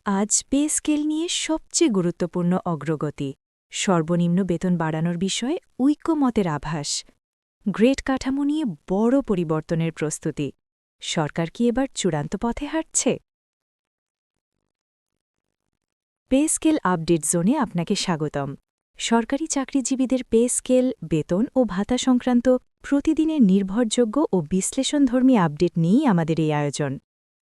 আজ pay scale নিয়ে সবচেয়ে গুরুত্বপূর্ণ অগ্রগতি সর্বনিম্ন বেতন বাড়ানোর বিষয়ে ঐক্যমতের আভাস গ্রেড কাঠামো নিয়ে বড় পরিবর্তনের প্রস্তুতি সরকার কি এবার চূড়ান্ত পথে হাঁটছে পে স্কেল আপডেট জোনে আপনাকে স্বাগতম সরকারি চাকরিজীবীদের পে স্কেল বেতন ও ভাতা সংক্রান্ত প্রতিদিনের নির্ভরযোগ্য ও বিশ্লেষণধর্মী আপডেট নিয়েই আমাদের এই আয়োজন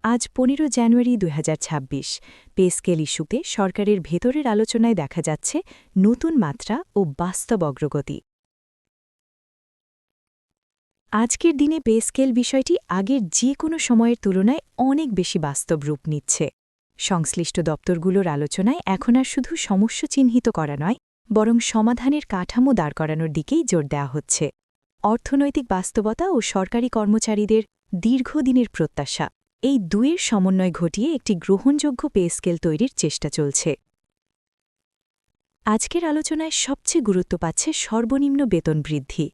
আজ ১৫ জানুয়ারি ২০২৬ পে স্কেল ইস্যুতে সরকারের ভেতরের আলোচনায় দেখা যাচ্ছে নতুন মাত্রা ও বাস্তব অগ্রগতি আজকের দিনে পে স্কেল বিষয়টি আগের যে কোনো সময়ের তুলনায় অনেক বেশি বাস্তব রূপ নিচ্ছে সংশ্লিষ্ট দপ্তরগুলোর আলোচনায় এখন আর শুধু সমস্যা চিহ্নিত করা নয় বরং সমাধানের কাঠামো দাঁড় করানোর দিকেই জোর দেওয়া হচ্ছে অর্থনৈতিক বাস্তবতা ও সরকারি কর্মচারীদের দীর্ঘদিনের প্রত্যাশা এই দুয়ের সমন্বয় ঘটিয়ে একটি গ্রহণযোগ্য পে স্কেল তৈরির চেষ্টা চলছে আজকের আলোচনায় সবচেয়ে গুরুত্ব পাচ্ছে সর্বনিম্ন বেতন বৃদ্ধি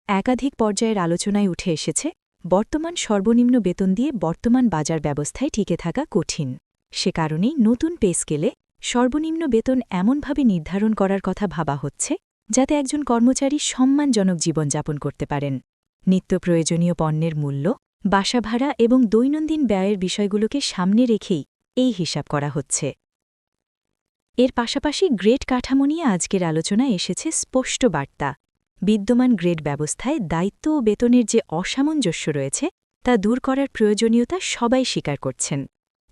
একাধিক পর্যায়ের আলোচনায় উঠে এসেছে বর্তমান সর্বনিম্ন বেতন দিয়ে বর্তমান বাজার ব্যবস্থায় টিকে থাকা কঠিন সে কারণেই নতুন পে স্কেলে সর্বনিম্ন বেতন এমনভাবে নির্ধারণ করার কথা ভাবা হচ্ছে যাতে একজন কর্মচারী সম্মানজনক জীবনযাপন করতে পারেন নিত্য প্রয়োজনীয় পণ্যের মূল্য বাসা ভাড়া এবং দৈনন্দিন ব্যয়ের বিষয়গুলোকে সামনে রেখেই এই হিসাব করা হচ্ছে এর পাশাপাশি গ্রেড কাঠামো নিয়ে আজকের আলোচনায় এসেছে স্পষ্ট বার্তা বিদ্যমান গ্রেড ব্যবস্থায় দায়িত্ব ও বেতনের যে অসামঞ্জস্য রয়েছে তা দূর করার প্রয়োজনীয়তা সবাই স্বীকার করছেন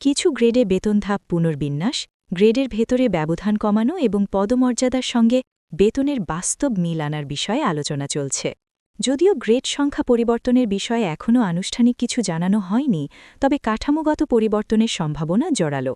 কিছু গ্রেডে বেতন ধাপ পুনর্বিন্যাস গ্রেডের ভেতরে ব্যবধান কমানো এবং পদমর্যাদার সঙ্গে বেতনের বাস্তব মিল আনার বিষয়ে আলোচনা চলছে যদিও গ্রেড সংখ্যা পরিবর্তনের বিষয়ে এখনও আনুষ্ঠানিক কিছু জানানো হয়নি তবে কাঠামোগত পরিবর্তনের সম্ভাবনা জোরালো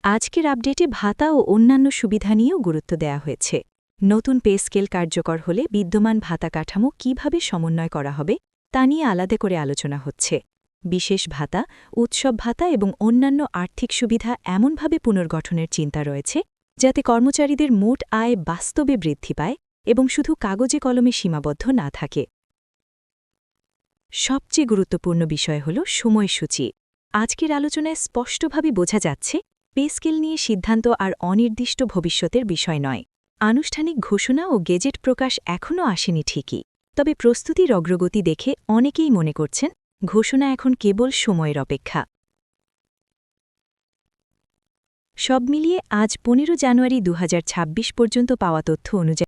আজকের আপডেটে ভাতা ও অন্যান্য সুবিধা নিয়েও গুরুত্ব দেওয়া হয়েছে নতুন পে স্কেল কার্যকর হলে বিদ্যমান ভাতা কাঠামো কীভাবে সমন্বয় করা হবে তা নিয়ে আলাদা করে আলোচনা হচ্ছে বিশেষ ভাতা উৎসব ভাতা এবং অন্যান্য আর্থিক সুবিধা এমনভাবে পুনর্গঠনের চিন্তা রয়েছে যাতে কর্মচারীদের মোট আয় বাস্তবে বৃদ্ধি পায় এবং শুধু কাগজে কলমে সীমাবদ্ধ না থাকে সবচেয়ে গুরুত্বপূর্ণ বিষয় হল সময়সূচি আজকের আলোচনায় স্পষ্টভাবে বোঝা যাচ্ছে পে স্কেল নিয়ে সিদ্ধান্ত আর অনির্দিষ্ট ভবিষ্যতের বিষয় নয় আনুষ্ঠানিক ঘোষণা ও গেজেট প্রকাশ এখনও আসেনি ঠিকই তবে প্রস্তুতির অগ্রগতি দেখে অনেকেই মনে করছেন ঘোষণা এখন কেবল সময়ের অপেক্ষা সব মিলিয়ে আজ ১৫ জানুয়ারি ২০২৬ পর্যন্ত পাওয়া তথ্য অনুযায়ী